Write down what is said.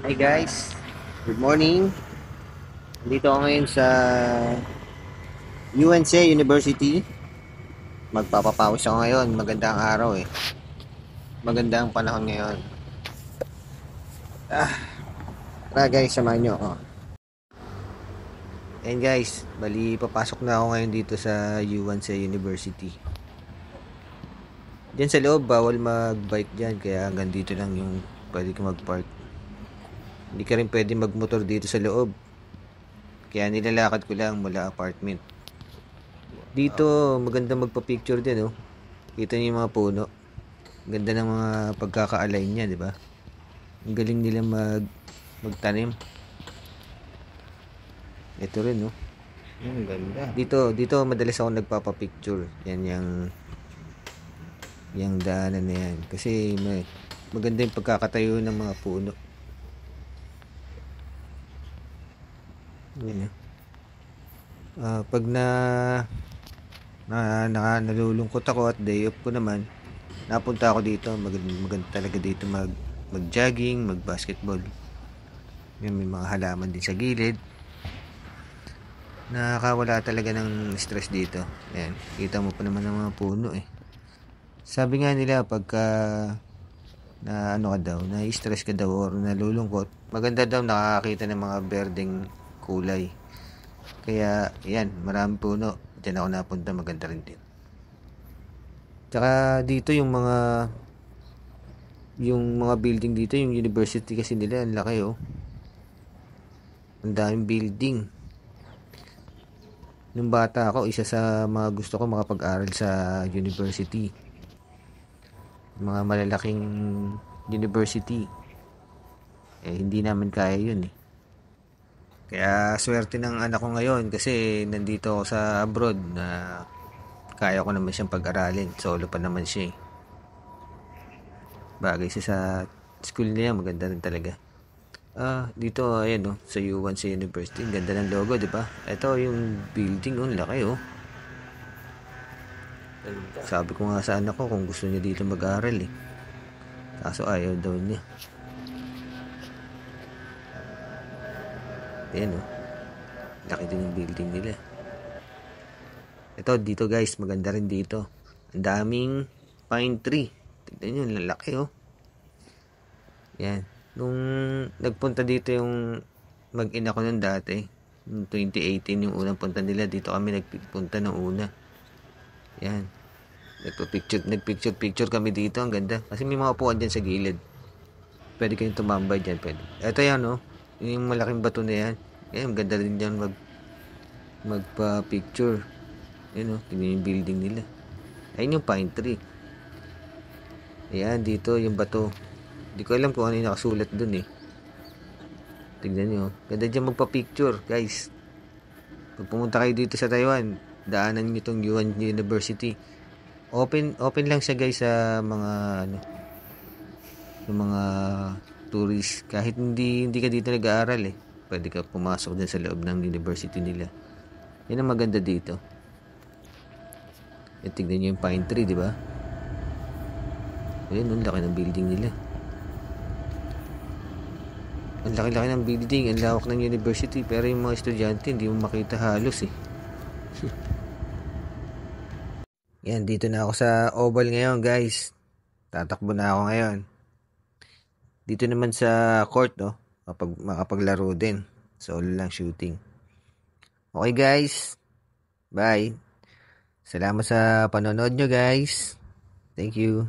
Hi guys, good morning. Dito ako ngayon sa UNC University. Magpapapaus ako ngayon. Magandang araw eh. Magandang panahon ngayon. Tara guys, samahan nyo ako. And guys, bali papasok na ako ngayon dito sa UNC University. Diyan sa loob, bawal mag-bike dyan. Kaya hanggang dito lang yung pwede ka mag-park. Hindi ka rin pwede mag-motor dito sa loob. Kaya nilalakad ko lang mula apartment. Dito, maganda magpa-picture din, oh. Kita niyo yung mga puno. Ganda ng mga pagkaka-align niya, di ba? Ang galing nila magtanim. Ito rin, no. Ang ganda. Dito madalas ako nagpapa-picture. Yan yung daanan na yan. Kasi maganda yung pagkakatayo ng mga puno. Yan, pag nalulungkot ako at day off ko naman, napunta ako dito. Maganda talaga dito mag-jogging, mag-basketball. Yan, may mga halaman din sa gilid. Nakakawala talaga ng stress dito. Yan, kita mo pa naman ng mga puno eh. Sabi nga nila pagka na ano ka daw, na-stress ka daw or nalulungkot, maganda daw nakakakita ng mga berdeng kulay. Kaya yan, maraming puno. Diyan ako napunta, maganda rin din. Tsaka dito yung mga building dito, yung university kasi nila, ang laki oh. Ang daming building. Nung bata ako, isa sa mga gusto ko makapag-aral sa university. Mga malalaking university. Hindi naman kaya yun eh. Kaya swerte ng anak ko ngayon kasi nandito ako sa abroad na kaya ko naman siyang pag-aralin. Solo pa naman siya eh. Bagay siya sa school niya, maganda rin talaga. Dito ayan oh, sa UNC University, ganda ng logo, 'di ba? Ito yung building, oh, laki oh. Sabi ko nga sa anak ko kung gusto niya dito mag-aral eh. Kaso ayaw daw niya. Ayan oh. Laki din yung building nila. Ito dito guys, maganda rin dito. Ang daming pine tree. Tignan nyo, lalaki oh. Yan. Nung nagpunta dito yung mag-ina ko nun dati, 2018 yung unang punta nila, dito kami nagpunta ng una. Yan. Nagpicture kami dito, ang ganda. Kasi may mga upuan dyan sa gilid. Pwede kayong tumambay dyan, pwede. Ito yan oh, yung malaking bato na yan. Yan, ganda rin dyan magpa-picture. Yan oh, tingnan yung building nila. Ayun yung pine tree. Ayan, dito yung bato. Hindi ko alam kung ano yung nakasulat dun eh. Tignan nyo. Ganda dyan magpa-picture, guys. Pag pumunta kayo dito sa Taiwan, daanan nyo itong Yuan University. Open lang siya guys sa mga yung mga tourist. Kahit hindi ka dito nag-aaral eh. Pwede ka pumasok din sa loob ng university nila. Yan ang maganda dito. Tignan nyo yung pine tree, di ba? Ayan, ang laki ng building nila. Ang laki-laki ng building, ang lawak ng university, pero yung mga estudyante hindi mo makita halos eh. Yan, dito na ako sa oval ngayon guys. Tatakbo na ako ngayon. Dito naman sa court, no, makapaglaro din. Solo lang shooting. Okay guys, bye. Salamat sa panonood nyo guys. Thank you.